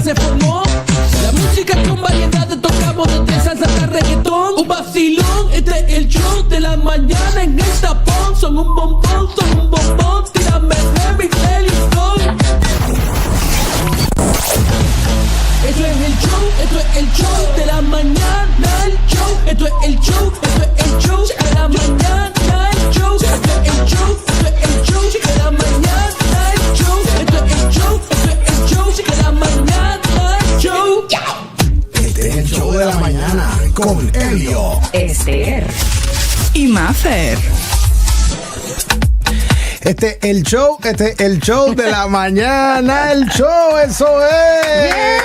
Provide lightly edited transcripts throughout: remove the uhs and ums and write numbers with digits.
se formó. La música con variedades tocamos desde salsa hasta reggaetón. Un vacilón, este es el show de la mañana en el tapón. Son un bombón, tírame heavy, Elison. Esto es el show de la mañana, el show. Esto es el show de la mañana, el show. Esto es el show de la mañana, el show. Esto es el show de la mañana, el show. Este es el show de la mañana con Julio, Esther y Mafer. Este es el show de la mañana, el show, eso es. Yes.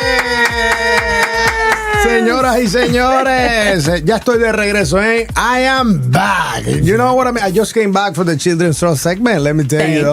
Señoras y señores, ya estoy de regreso, ¿eh? I am back. You know what I mean? I just came back for the Children's Show segment, let me tell you.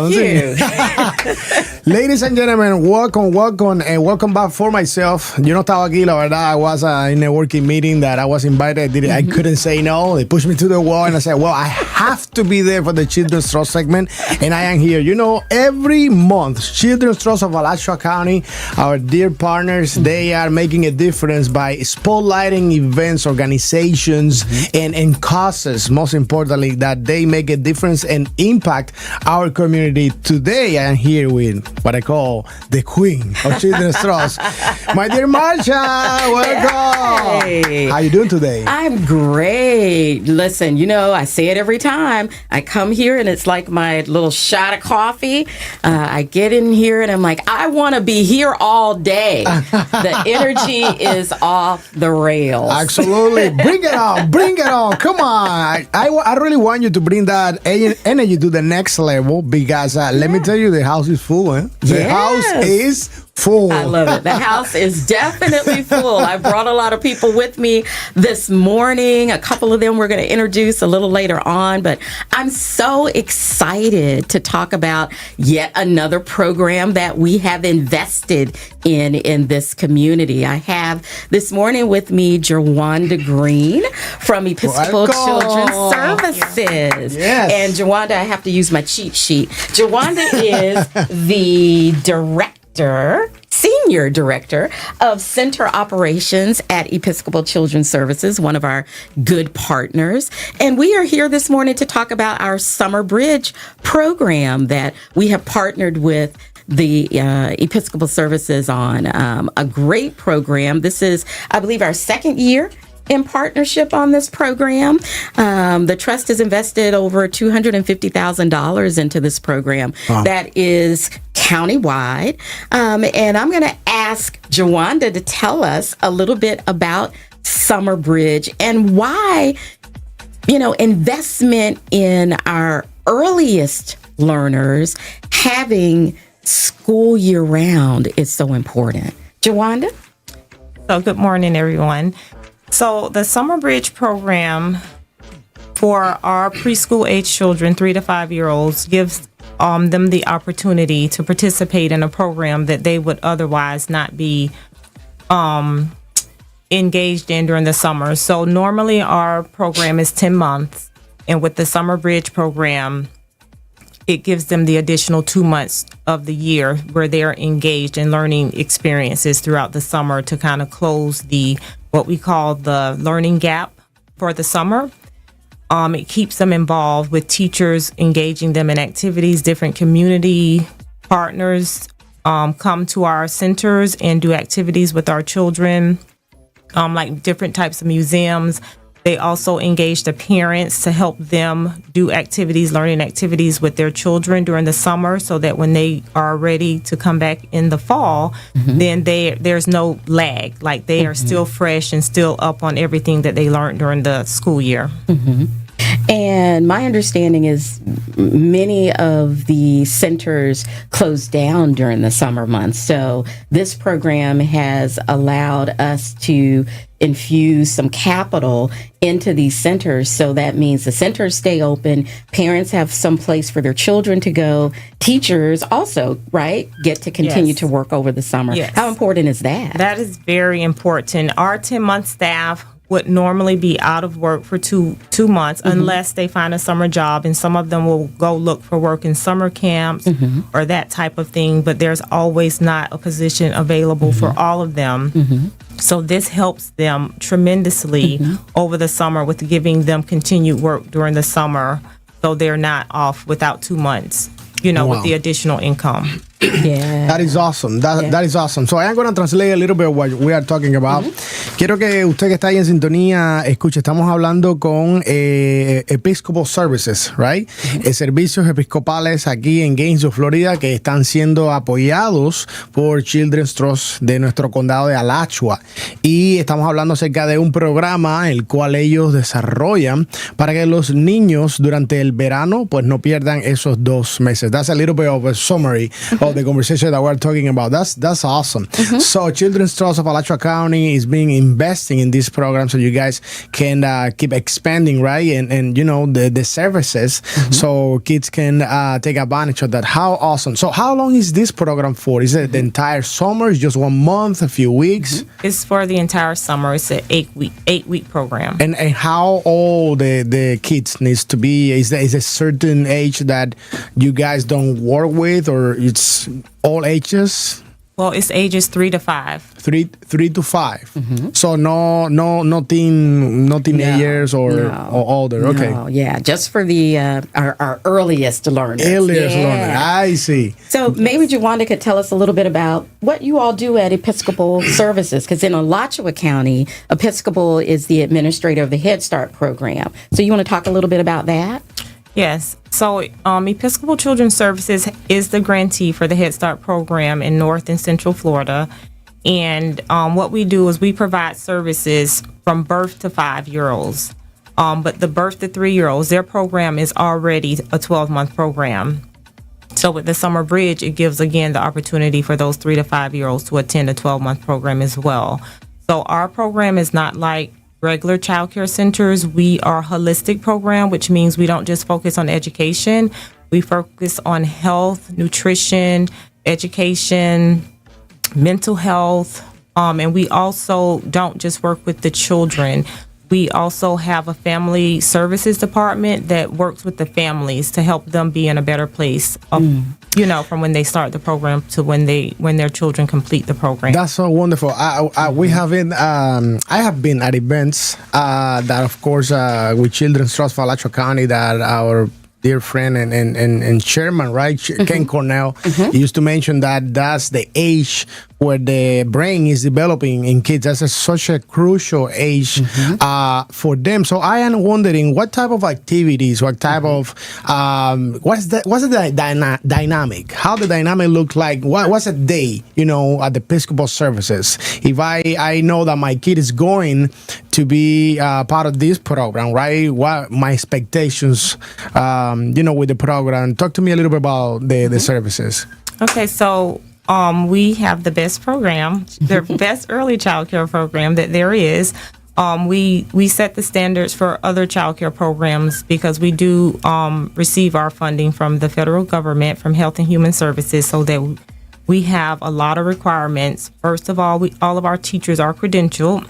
Ladies and gentlemen, welcome, and welcome back for myself. Yo no estaba aquí, la verdad. I was in a working meeting that I was invited. I couldn't say no. They pushed me to the wall, and I said, well, I have to be there for the Children's Show segment, and I am here. You know, every month, Children's Trust of Alachua County, our dear partners, they are making a difference by spotlighting events, organizations, and causes, most importantly, that they make a difference and impact our community. Today, I am here with what I call the queen of Children's Trust, my dear Marsha. Welcome. Hey. How you doing today? I'm great. Listen, you know, I say it every time. I come here and it's like my little shot of coffee. I get in here and I'm like, I want to be here all day. The energy is off the rails. Absolutely. Bring it on. Come on. I really want you to bring that energy to the next level because let me tell you, the house is full. The house is full. I love it. The house is definitely full. I brought a lot of people with me this morning. A couple of them we're going to introduce a little later on, but I'm so excited to talk about yet another program that we have invested in this community. I have this morning with me Jawanda Green from Episcopal Children's Services. Yes. And Jawanda, I have to use my cheat sheet. Jawanda is the Senior Director of Center Operations at Episcopal Children's Services, one of our good partners. And we are here this morning to talk about our Summer Bridge program that we have partnered with the Episcopal Services on. A great program. This is, I believe, our second year in partnership on this program. The trust has invested over $250,000 into this program. That is countywide. And I'm going to ask Jawanda to tell us a little bit about Summer Bridge and why, you know, investment in our earliest learners having school year round is so important. Jawanda? So good morning, everyone. So the Summer Bridge program for our preschool age children, 3 to 5 year olds, gives them the opportunity to participate in a program that they would otherwise not be engaged in during the summer. So normally our program is 10 months, and with the Summer Bridge program, it gives them the additional 2 months of the year where they're engaged in learning experiences throughout the summer to kind of close what we call the learning gap for the summer. It keeps them involved with teachers, engaging them in activities. Different community partners come to our centers and do activities with our children, like different types of museums. They also engage the parents to help them do activities, learning activities with their children during the summer, so that when they are ready to come back in the fall, then there's no lag. Like they are still fresh and still up on everything that they learned during the school year. And my understanding is many of the centers close down during the summer months. So this program has allowed us to infuse some capital into these centers. So that means the centers stay open, parents have some place for their children to go, teachers also, right, get to continue to work over the summer. Yes. How important is that? That is very important. Our 10-month staff would normally be out of work for two months unless they find a summer job, and some of them will go look for work in summer camps or that type of thing, but there's always not a position available for all of them. So this helps them tremendously over the summer with giving them continued work during the summer, so they're not off without 2 months, with the additional income. Yeah. That is awesome. That is awesome. So I am going to translate a little bit what we are talking about. Quiero que usted que está ahí en sintonía escuche. Estamos hablando con Episcopal Services, right? Servicios episcopales aquí en Gainesville, Florida, que están siendo apoyados por Children's Trust de nuestro condado de Alachua. Y estamos hablando acerca de un programa el cual ellos desarrollan para que los niños durante el verano pues no pierdan esos 2 meses. That's a little bit of a summary of the conversation that we're talking about. That's awesome. So Children's Trust of Alachua County is being investing in this program so you guys can keep expanding, right? And the services so kids can take advantage of that. How awesome. So how long is this program for? Is it the entire summer? Is just 1 month, a few weeks? It's for the entire summer. It's an 8-week program. And how old the kids needs to be? Is there a certain age that you guys don't work with, or it's all ages? Well, it's ages 3 to 5. 3 to 5. So no teenagers or older. Okay. No, yeah, just for the our earliest learners. Learner. I see. So maybe Juwanda could tell us a little bit about what you all do at Episcopal Services, because in Alachua County, Episcopal is the administrator of the Head Start program. So you want to talk a little bit about that? Yes. So Episcopal Children's Services is the grantee for the Head Start program in North and Central Florida. And what we do is we provide services from birth to 5-year-olds. But the birth to 3-year-olds, their program is already a 12-month program. So with the Summer Bridge, it gives, again, the opportunity for those 3 to 5-year-olds to attend a 12-month program as well. So our program is not like regular child care centers. We are a holistic program, which means we don't just focus on education. We focus on health, nutrition, education, mental health, and we also don't just work with the children. We also have a family services department that works with the families to help them be in a better place, from when they start the program to when their children complete the program. That's so wonderful. I have been at events that, of course, with Children's Trust for Alachua County, that our dear friend and chairman, right, Ken Cornell, used to mention that that's the age where the brain is developing in kids. That's such a crucial age for them. So I am wondering what type of activities, what type of what's the dynamic? How the dynamic look like? What's a day, at the Episcopal Services? If I know that my kid is going to be part of this program, right? What my expectations, with the program? Talk to me a little bit about the services. Okay, so we have the best program, the best early child care program that there is. We set the standards for other child care programs because we do receive our funding from the federal government, from Health and Human Services, so that we have a lot of requirements. First of all, all of our teachers are credentialed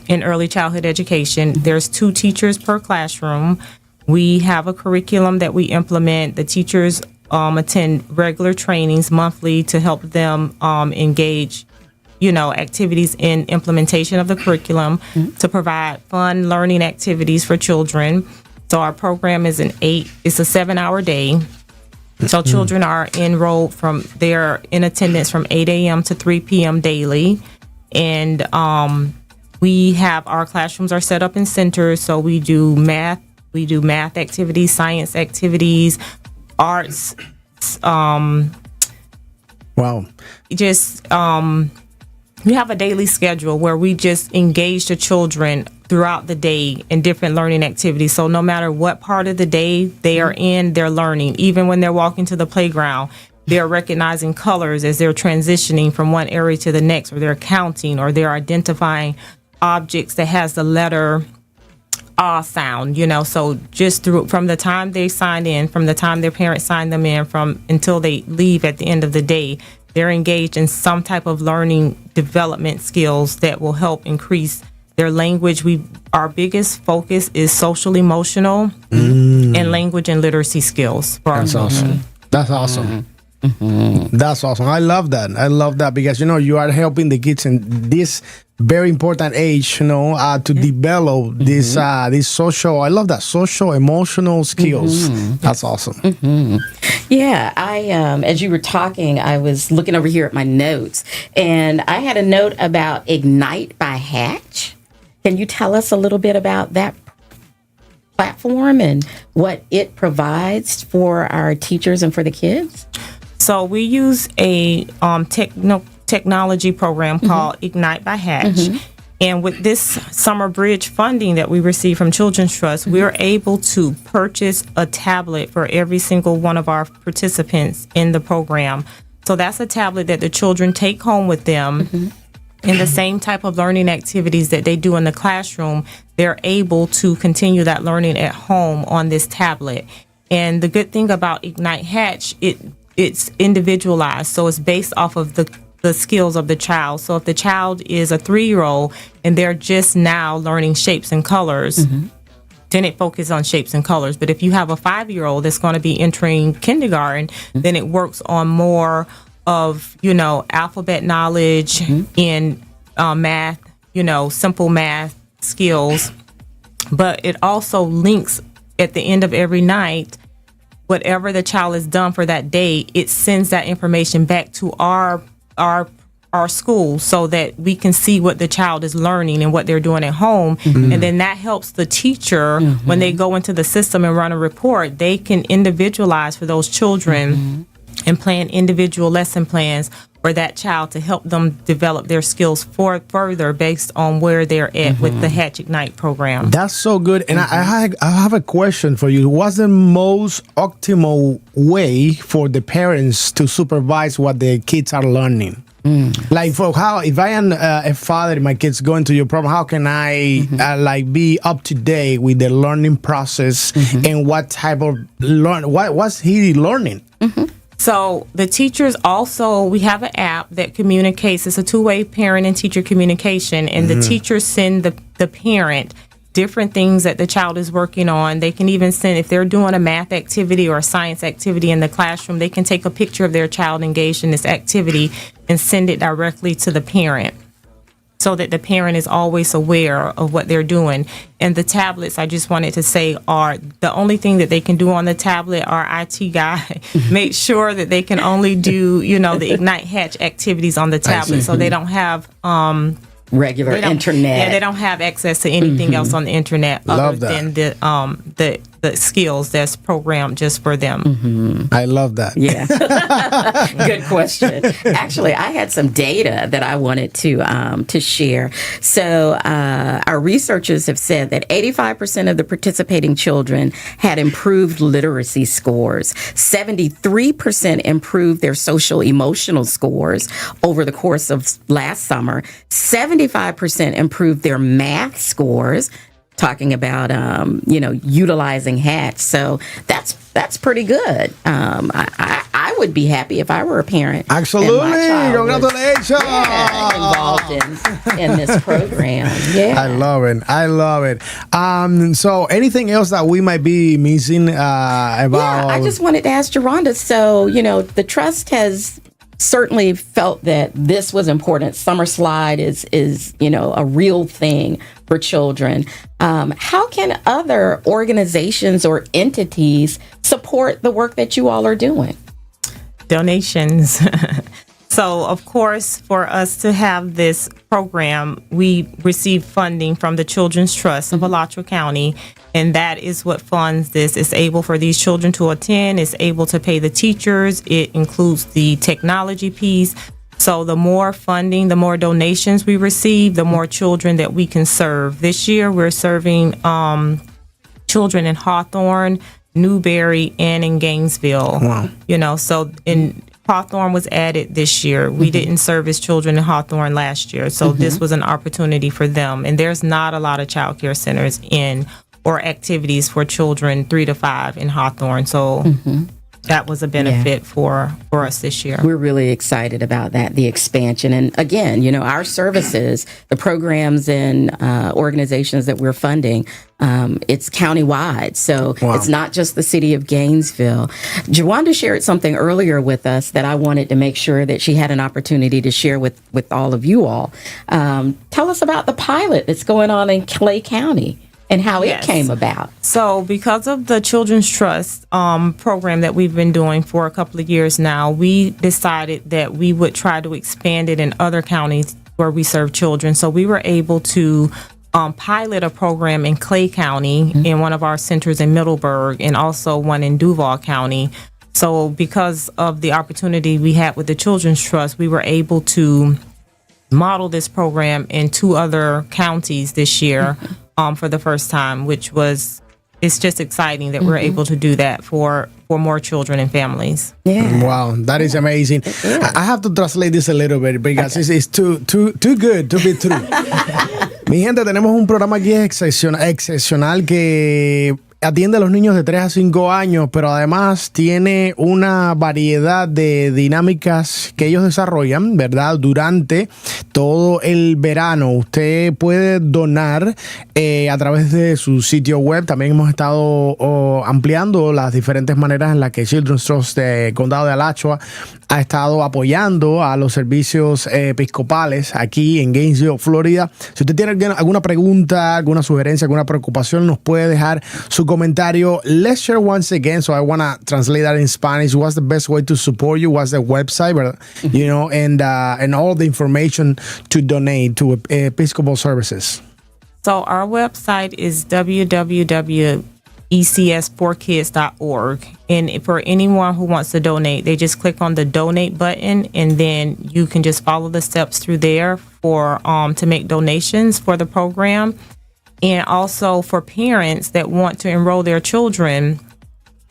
in early childhood education. There's 2 teachers per classroom. We have a curriculum that we implement. The teachers attend regular trainings monthly to help them engage, activities in implementation of the curriculum, to provide fun learning activities for children. So our program is it's a 7-hour day. So children are enrolled they're in attendance from 8 a.m. to 3 p.m. daily. And we have our classrooms are set up in centers. So we do math activities, science activities, arts. Wow. We have a daily schedule where we just engage the children throughout the day in different learning activities. So no matter what part of the day they are in, they're learning. Even when they're walking to the playground, they're recognizing colors as they're transitioning from one area to the next, or they're counting, or they're identifying objects that has the letter sound, so just from the time they sign in, from the time their parents sign them in, until they leave at the end of the day, they're engaged in some type of learning development skills that will help increase Their language, our biggest focus is social emotional and language and literacy skills for our children. That's awesome. That's awesome. I love that because you are helping the kids in this very important age, to develop this social. I love that social emotional skills. That's awesome. Yeah, I as you were talking, I was looking over here at my notes, and I had a note about Ignite by Hatch. Can you tell us a little bit about that platform and what it provides for our teachers and for the kids? So we use a technology program called Ignite by Hatch. And with this summer bridge funding that we receive from Children's Trust, we're able to purchase a tablet for every single one of our participants in the program. So that's a tablet that the children take home with them. And the same type of learning activities that they do in the classroom, they're able to continue that learning at home on this tablet. And the good thing about Ignite Hatch, it's individualized. So it's based off of the skills of the child. So if the child is a 3-year-old and they're just now learning shapes and colors, then it focuses on shapes and colors. But if you have a 5-year-old that's going to be entering kindergarten, then it works on more of, alphabet knowledge in math, simple math skills. But it also links at the end of every night, whatever the child has done for that day, it sends that information back to our school so that we can see what the child is learning and what they're doing at home. And then that helps the teacher when they go into the system and run a report, they can individualize for those children and plan individual lesson plans for that child to help them develop their skills further based on where they're at with the Hatch Ignite program. That's so good. And I have a question for you. What's the most optimal way for the parents to supervise what the kids are learning? Like if I am a father and my kids go into your program, how can I be up to date with the learning process and what type of what's he learning? So the teachers also, we have an app that communicates. It's a two-way parent and teacher communication, and the teachers send the parent different things that the child is working on. They can even send, if they're doing a math activity or a science activity in the classroom, they can take a picture of their child engaged in this activity and send it directly to the parent, so that the parent is always aware of what they're doing. And the tablets, I just wanted to say, are the only thing that they can do on the tablet. Our IT guy make sure that they can only do, the Ignite Hatch activities on the tablet, so they don't have regular internet. Yeah, they don't have access to anything else on the internet than the skills that's programmed just for them. I love that. Yeah. Good question. Actually, I had some data that I wanted to share. So our researchers have said that 85% of the participating children had improved literacy scores. 73% improved their social emotional scores over the course of last summer. 75% improved their math scores, talking about, utilizing Hatch. So that's pretty good. I would be happy if I were a parent. Absolutely. And my child Congratulations. involved in this program. Yeah. I love it. So anything else that we might be missing about? Yeah, I just wanted to ask Geronda. So, the trust has certainly felt that this was important. Summer Slide is a real thing for children. How can other organizations or entities support the work that you all are doing? Donations. So, of course, for us to have this program, we receive funding from the Children's Trust of Alachua County, and that is what funds this. It's able for these children to attend. It's able to pay the teachers. It includes the technology piece. So the more funding, the more donations we receive, the more children that we can serve. This year, we're serving children in Hawthorne, Newberry, and in Gainesville. Wow. So in Hawthorne was added this year. We didn't service children in Hawthorne last year, so this was an opportunity for them. And there's not a lot of child care centers or activities for children 3 to 5 in Hawthorne. So that was a benefit for us this year. We're really excited about that, the expansion. And again, our services, the programs and organizations that we're funding, it's countywide. So It's not just the city of Gainesville. Jawanda shared something earlier with us that I wanted to make sure that she had an opportunity to share with all of you all. Tell us about the pilot that's going on in Clay County and how it came about. So because of the Children's Trust program that we've been doing for a couple of years now, we decided that we would try to expand it in other counties where we serve children. So we were able to pilot a program in Clay County in one of our centers in Middleburg and also one in Duval County. So because of the opportunity we had with the Children's Trust, we were able to model this program in 2 other counties this year for the first time, it's just exciting that we're able to do that for more children and families. Yeah. Wow, that is amazing. I have to translate this a little bit because it's too good to be true. Mi gente, tenemos un programa aquí excepcional que atiende a los niños de 3 a 5 años, pero además tiene una variedad de dinámicas que ellos desarrollan, ¿verdad? Durante todo el verano. Usted puede donar a través de su sitio web. También hemos estado ampliando las diferentes maneras en las que Children's Trust de Condado de Alachua ha estado apoyando a los servicios episcopales aquí en Gainesville, Florida. Si usted tiene alguna pregunta, alguna sugerencia, alguna preocupación, nos puede dejar su comentario. Let's share once again, so I want to translate that in Spanish. What's the best way to support you? What's the website? And all the information to donate to Episcopal Services. So our website is www.ecs4kids.org. And for anyone who wants to donate, they just click on the donate button, and then you can just follow the steps through there for to make donations for the program. And also for parents that want to enroll their children,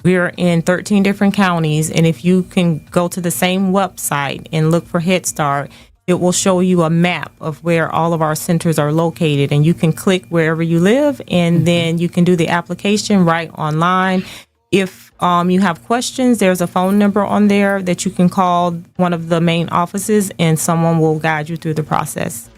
we're in 13 different counties. And if you can go to the same website and look for Head Start, it will show you a map of where all of our centers are located. And you can click wherever you live, and then you can do the application right online. If you have questions, there's a phone number on there that you can call one of the main offices, and someone will guide you through the process.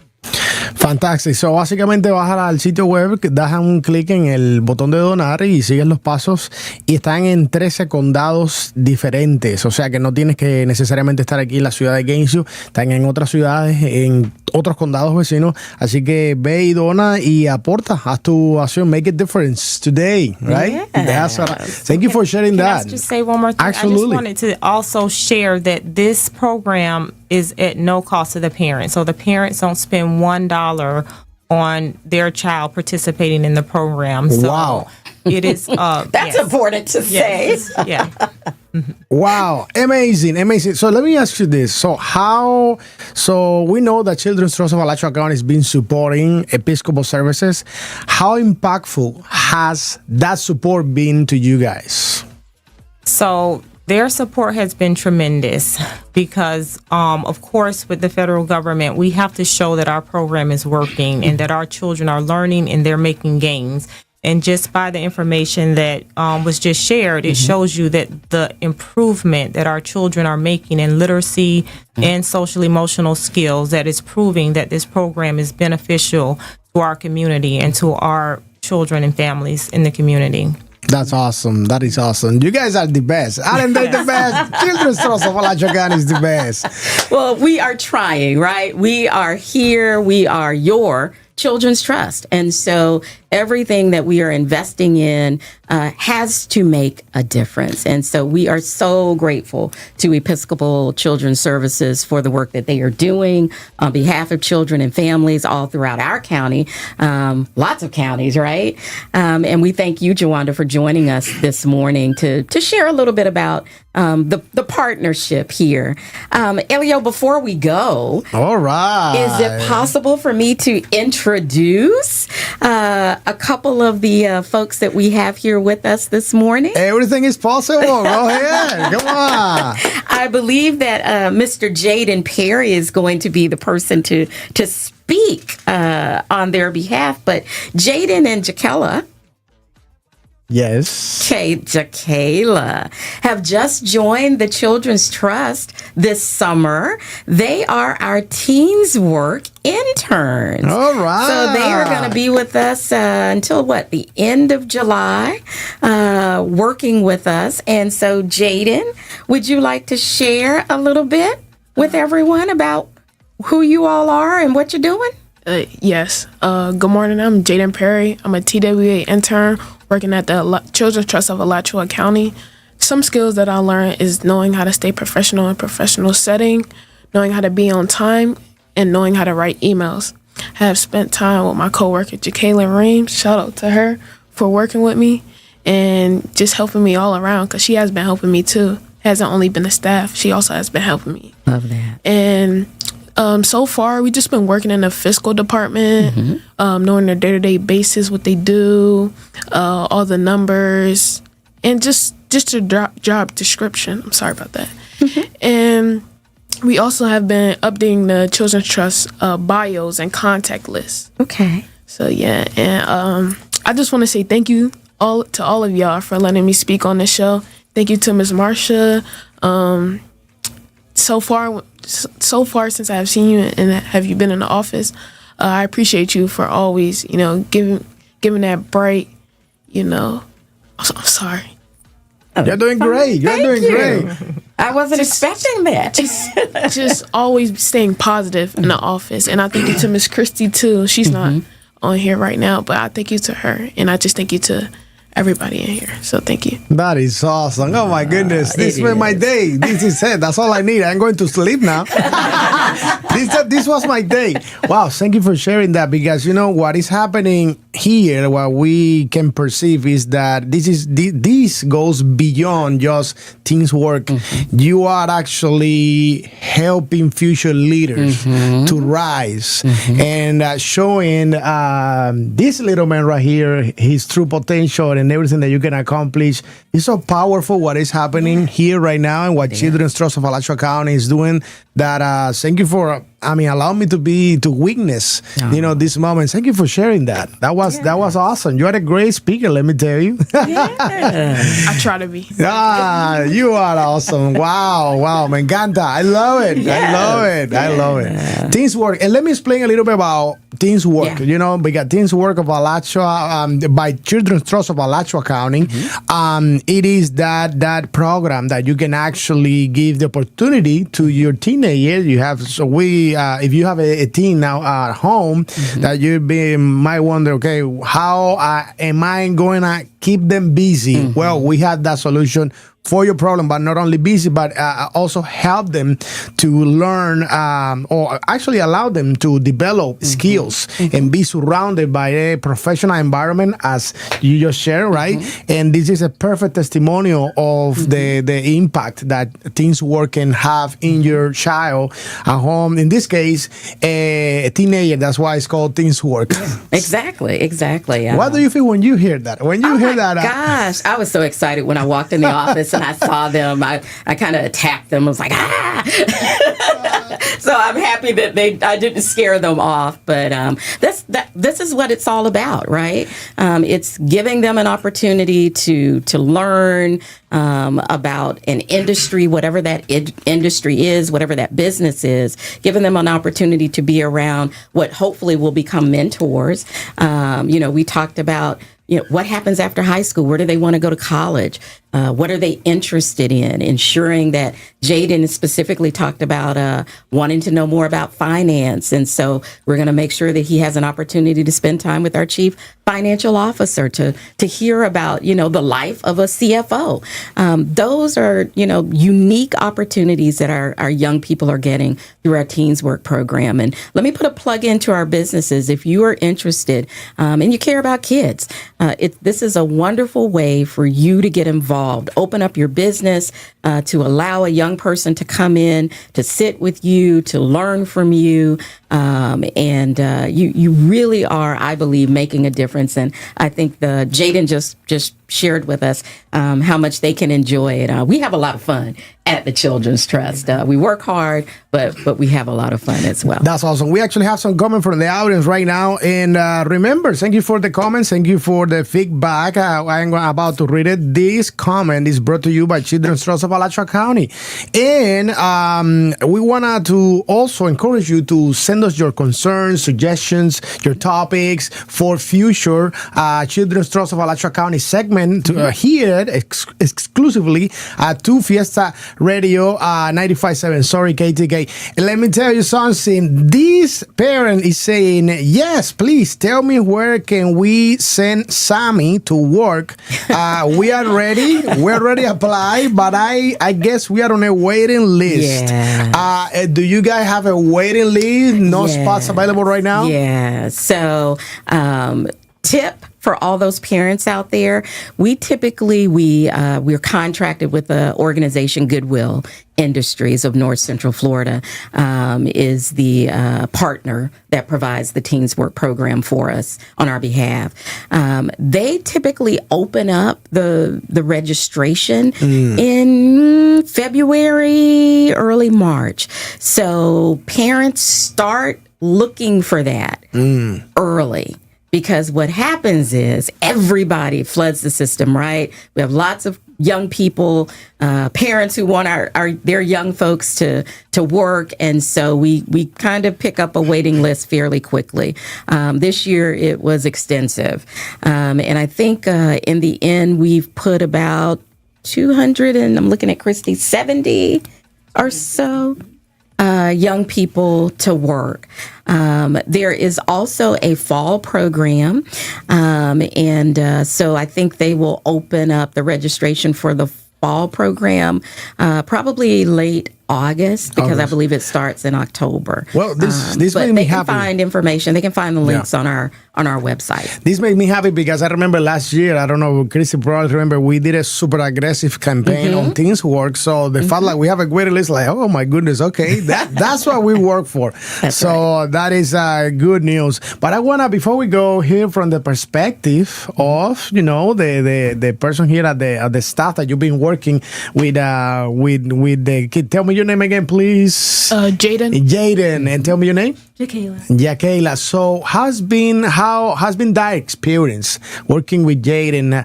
Fantástico. So, básicamente vas al sitio web, das un clic en el botón de donar y sigues los pasos, y están en 13 condados diferentes. O sea que no tienes que necesariamente estar aquí en la ciudad de Gainesville, están en otras ciudades, en otros condados vecinos. Así que ve y dona y aporta, haz tu acción, make a difference today, right? Yes. Thank you for sharing that. Can I just say one more thing? Absolutely. I just wanted to also share that this program is at no cost to the parents. So the parents don't spend $1 on their child participating in the program. So wow. It is that's important to say. Yeah. Wow, amazing. So let me ask you this. So we know that Children's Trust of Alachua County has been supporting Episcopal Services. How impactful has that support been to you guys? So their support has been tremendous because, of course, with the federal government, we have to show that our program is working and that our children are learning and they're making gains. And just by the information that was just shared, it shows you that the improvement that our children are making in literacy and social emotional skills, that is proving that this program is beneficial to our community and to our children and families in the community. That's awesome. That is awesome. You guys are the best. Aren't they the best? Children's Trust of Alachua County is the best. Well, we are trying, right? We are here. We are your Children's Trust. And so everything that we are investing in has to make a difference. And so we are so grateful to Episcopal Children's Services for the work that they are doing on behalf of children and families all throughout our county, lots of counties, right? And we thank you, Jawanda, for joining us this morning to share a little bit about the partnership here. Elio, before we go, all right, is it possible for me to introduce a couple of the folks that we have here with us this morning? Everything is possible. Go ahead. Come on. I believe that Mr. Jaden Perry is going to be the person to speak on their behalf. But Jaden and Jaquella, Yes. Jacayla have just joined the Children's Trust this summer. They are our Teens Work interns. All right. So they are going to be with us until the end of July, working with us. And so, Jaden, would you like to share a little bit with everyone about who you all are and what you're doing? Yes. Good morning. I'm Jaden Perry. I'm a TWA intern working at the Children's Trust of Alachua County. Some skills that I learned is knowing how to stay professional in a professional setting, knowing how to be on time, and knowing how to write emails. I have spent time with my coworker, Jacayla Reams. Shout out to her for working with me and just helping me all around, because she has been helping me too. Hasn't only been the staff, she also has been helping me. Love that. And so far, we just been working in the fiscal department, knowing their day-to-day basis, what they do, all the numbers, and just a job description. I'm sorry about that. And we also have been updating the Children's Trust bios and contact lists. Okay. So, yeah, and I just want to say thank you to all of y'all for letting me speak on this show. Thank you to Ms. Marsha. So far since I have seen you and have you been in the office, I appreciate you for always, giving that bright, I'm sorry. You're doing great. You're doing great. I wasn't expecting that. Just always staying positive in the office. And I thank you to Miss Christie too. She's not on here right now, but I thank you to her. And I just thank you to everybody in here. So thank you. That is awesome. Oh my goodness. This made my day. This is it. That's all I need. I'm going to sleep now. This was my day. Wow. Thank you for sharing that, because what is happening here, what we can perceive is that this goes beyond just teens work. You are actually helping future leaders to rise and showing this little man right here his true potential and everything that you can accomplish. It's so powerful what is happening here right now and what Children's Trust of Alachua County is doing. That thank you for allow me to witness this moment. Thank you for sharing that. That was awesome. You are a great speaker, let me tell you. I try to be. You are awesome. Wow, me encanta. I love it. I love it. Teens Work. And let me explain a little bit about Teens Work. We got Teens Work of Alachua by Children's Trust of Alachua County. It is that program that you can actually give the opportunity to your teenager. If you have a teen now at home that you might wonder, okay, how am I going to keep them busy? Well, we have that solution for your problem, but not only busy, but also help them to learn or actually allow them to develop skills and be surrounded by a professional environment, as you just shared, right? And this is a perfect testimonial of the impact that Teens Work can have in your child at home. In this case, a teenager. That's why it's called Teens Work. Exactly. What do you feel when you hear that? When you hear that? Gosh, I was so excited when I walked in the office and I saw them. I kind of attacked them. I was like, So I'm happy that I didn't scare them off. But this is what it's all about, right? It's giving them an opportunity to learn about an industry, whatever that industry is, whatever that business is, giving them an opportunity to be around what hopefully will become mentors. We talked about what happens after high school? Where do they want to go to college? What are they interested in? Ensuring that Jaden specifically talked about wanting to know more about finance. And so we're going to make sure that he has an opportunity to spend time with our chief financial officer to hear about, the life of a CFO. Those are, unique opportunities that our young people are getting through our Teens Work program. And let me put a plug into our businesses. If you are interested and you care about kids, this is a wonderful way for you to get involved. Open up your business to allow a young person to come in, to sit with you, to learn from you, And you really are, I believe, making a difference. And I think Jaden just shared with us how much they can enjoy it. We have a lot of fun at the Children's Trust. We work hard, but we have a lot of fun as well. That's awesome. We actually have some comments from the audience right now. And remember, thank you for the comments. Thank you for the feedback. I'm about to read it. This comment is brought to you by Children's Trust of Alachua County. And we want to also encourage you to send us your concerns, suggestions, your topics for future Children's Trust of Alachua County segment to hear it exclusively at Tu Fiesta Radio 95.7. Sorry, KTK. And let me tell you something. This parent is saying, yes, please tell me where can we send Sammy to work. We are ready. We already applied, but I guess we are on a waiting list. Yeah. Do you guys have a waiting list? No spots available right now? Yeah. So, tip for all those parents out there, we're contracted with the organization Goodwill Industries of North Central Florida, is the partner that provides the Teens Work program for us on our behalf. They typically open up the registration in February, early March. So parents start looking for that early. Because what happens is everybody floods the system, right? We have lots of young people, parents who want their young folks to work, and so we kind of pick up a waiting list fairly quickly. This year it was extensive, and I think in the end we've put about 200, and I'm looking at Christy, 70 or so. Young people to work. There is also a fall program, and so I think they will open up the registration for the fall program probably late August, because I believe it starts in October. Well, this made me happy. They can find information. They can find the links on our website. This made me happy because I remember last year, I don't know, Christy probably remember, we did a super aggressive campaign on Teens Work. So the fact like we have a waiting list, like, oh my goodness, okay, that's what we work for. That is good news. But I want to, before we go, hear from the perspective of, the person here at the staff that you've been working with the kid. Tell me your name again, please. Jaden. And tell me your name. Jakayla. So how has been that experience working with Jaden?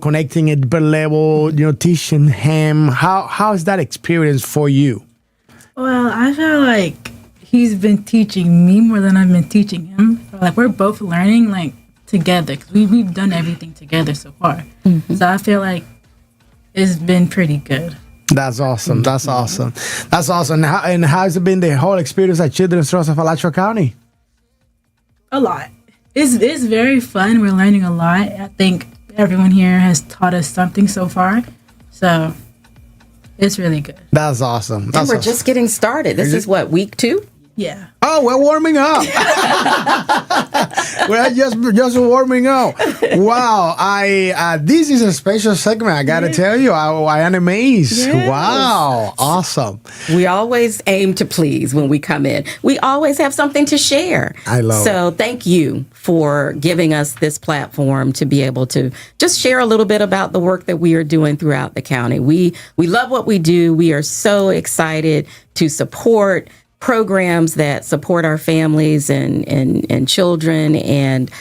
Connecting at per level. Teaching him. How is that experience for you? Well, I feel like he's been teaching me more than I've been teaching him. Like we're both learning together, because we've done everything together so far. So I feel like it's been pretty good. That's awesome. That's awesome. That's awesome. And how's it been the whole experience at Children's Trust of Alachua County? A lot. It's very fun. We're learning a lot. I think everyone here has taught us something so far. So it's really good. That's awesome. And we're just getting started. This is what, week 2? Yeah. Oh, we're warming up. We're just warming up. Wow, this is a special segment. I gotta tell you, I am amazed. Yes. Wow, awesome. We always aim to please when we come in. We always have something to share. I love it. So thank you for giving us this platform to be able to just share a little bit about the work that we are doing throughout the county. We love what we do. We are so excited to support programs that support our families and children, and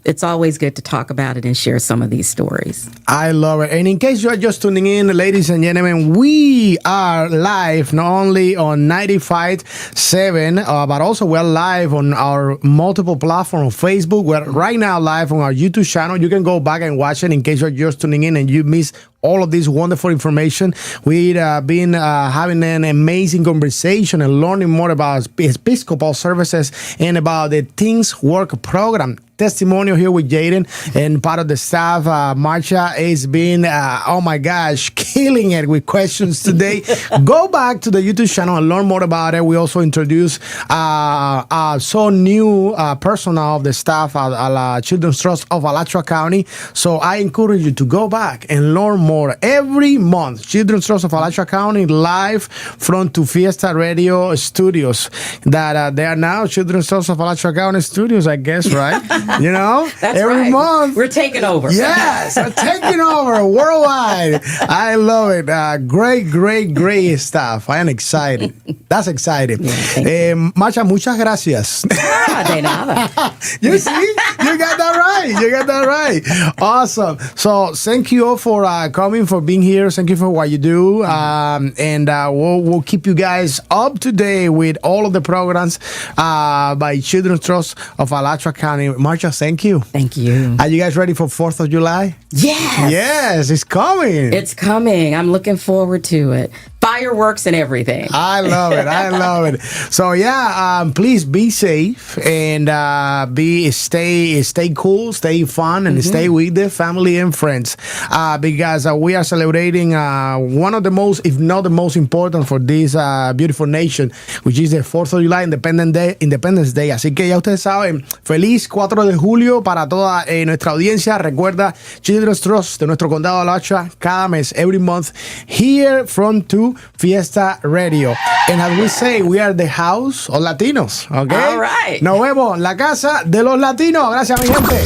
it's always good to talk about it and share some of these stories. I love it. And in case you are just tuning in, ladies and gentlemen, we are live not only on 95.7, but also we're live on our multiple platforms on Facebook. We're right now live on our YouTube channel. You can go back and watch it in case you're just tuning in and you miss all of this wonderful information. We've been having an amazing conversation and learning more about Episcopal services and about the Teens Work program. testimonial here with Jaden and part of the staff. Marcia has been, oh my gosh, killing it with questions today. Go back to the YouTube channel and learn more about it. We also introduced so new personnel of the staff at the Children's Trust of Alachua County. So I encourage you to go back and learn more. Every month, Children's Trust of Alachua County live from Tu Fiesta Radio studios. That they are now Children's Trust of Alachua County studios, I guess, right? You know? That's every right. month. We're taking over. Yes, we're taking over worldwide. I love it. Great stuff. I am excited. That's exciting. Marcia, muchas gracias. De nada. You see? You got that right. Awesome. So thank you all for coming, for being here. Thank you for what you do. And we'll keep you guys up to date with all of the programs by Children's Trust of Alachua County. Marcia, thank you. Thank you. Are you guys ready for 4th of July? Yes. Yes, it's coming. It's coming. I'm looking forward to it. Fireworks and everything. I love it. So yeah, please be safe and stay cool, stay fun, and stay with the family and friends because we are celebrating one of the most, if not the most important for this beautiful nation, which is the 4th of July, Independence Day. Así que ya ustedes saben, feliz 4 de julio para toda nuestra audiencia. Recuerda, Children's Trust de nuestro condado de Alachua, cada mes, every month, here from Tu Fiesta Radio. And as we say, we are the house of Latinos, okay? All right. Nos vemos en la casa de los latinos. Gracias, mi gente.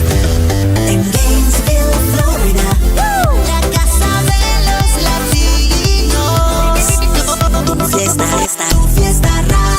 En Gainesville, Florida, la casa de los latinos. Fiesta, Fiesta Radio.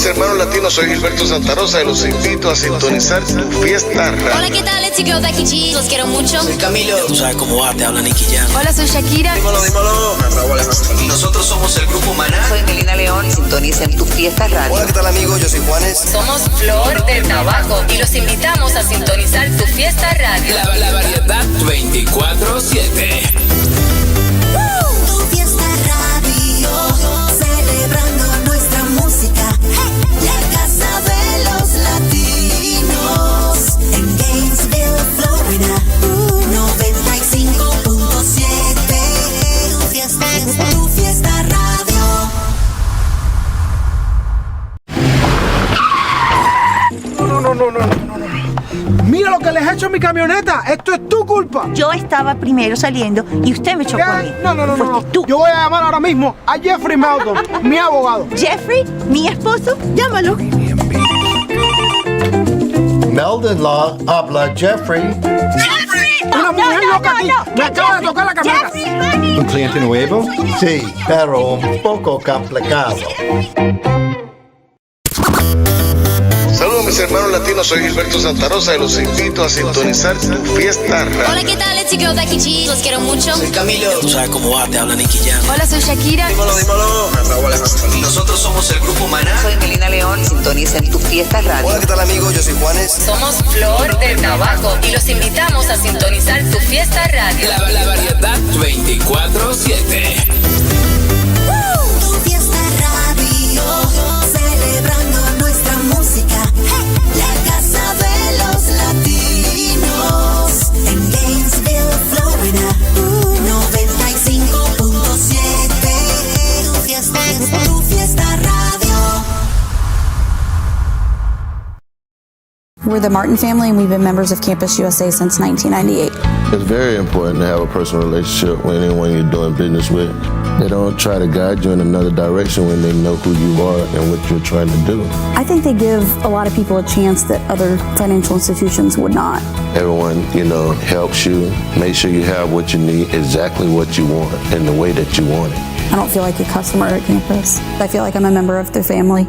Hermanos latinos, soy Gilberto Santa Rosa y los invito a sintonizar Tu Fiesta Radio. Hola, ¿qué tal? It's your girl Becky G. Los quiero mucho. Soy Camilo. Tú sabes cómo va, te habla Nicky Jam. Hola, soy Shakira. Dímelo. Nosotros somos el grupo Manana. Soy Melina León y sintoniza en Tu Fiesta Radio. Hola, ¿qué tal, amigos? Yo soy Juanes. Somos Flor del Tabaco y los invitamos a sintonizar Tu Fiesta Radio. La variedad 24/7. Tu Fiesta Radio, celebrando nuestra música. La casa de los latinos. En Gainesville, Florida, 95.7. Tu Fiesta Radio. No. Mira lo que les he hecho a mi camioneta. Esto es tu culpa. Yo estaba primero saliendo y usted me chocó a mí. No. Fuiste tú. Yo voy a llamar ahora mismo a Jeffrey Melton, mi abogado. Jeffrey, mi esposo, llámalo. Meldon Law habla Jeffrey. Una mujer loca aquí. Me acaba de tocar la camioneta. Jeffrey, honey. ¿Un cliente nuevo? Sí, pero un poco complicado. Saludos mis hermanos latinos, soy Gilberto Santa Rosa y los invito a sintonizar Tu Fiesta Radio. Hola, ¿qué tal? It's your girl Becky G. Los quiero mucho. Soy Camilo. Tú sabes cómo va, te habla Nicky Jam. Hola, soy Shakira. Dímelo. Nosotros somos el grupo Manana. Soy Melina León y sintoniza en Tu Fiesta Radio. Hola, ¿qué tal, amigos? Yo soy Juanes. Somos Flor del Tabaco y los invitamos a sintonizar Tu Fiesta Radio. La variedad 24/7. Tu Fiesta Radio, celebrando nuestra música. La casa de los latinos. En Gainesville, Florida, 95.7. Tu Fiesta Radio. We're the Martin family, and we've been members of Campus USA since 1998. It's very important to have a personal relationship with anyone you're doing business with. They don't try to guide you in another direction when they know who you are and what you're trying to do. I think they give a lot of people a chance that other financial institutions would not. Everyone, helps you. Make sure you have what you need, exactly what you want, in the way that you want it. I don't feel like a customer at campus. I feel like I'm a member of their family.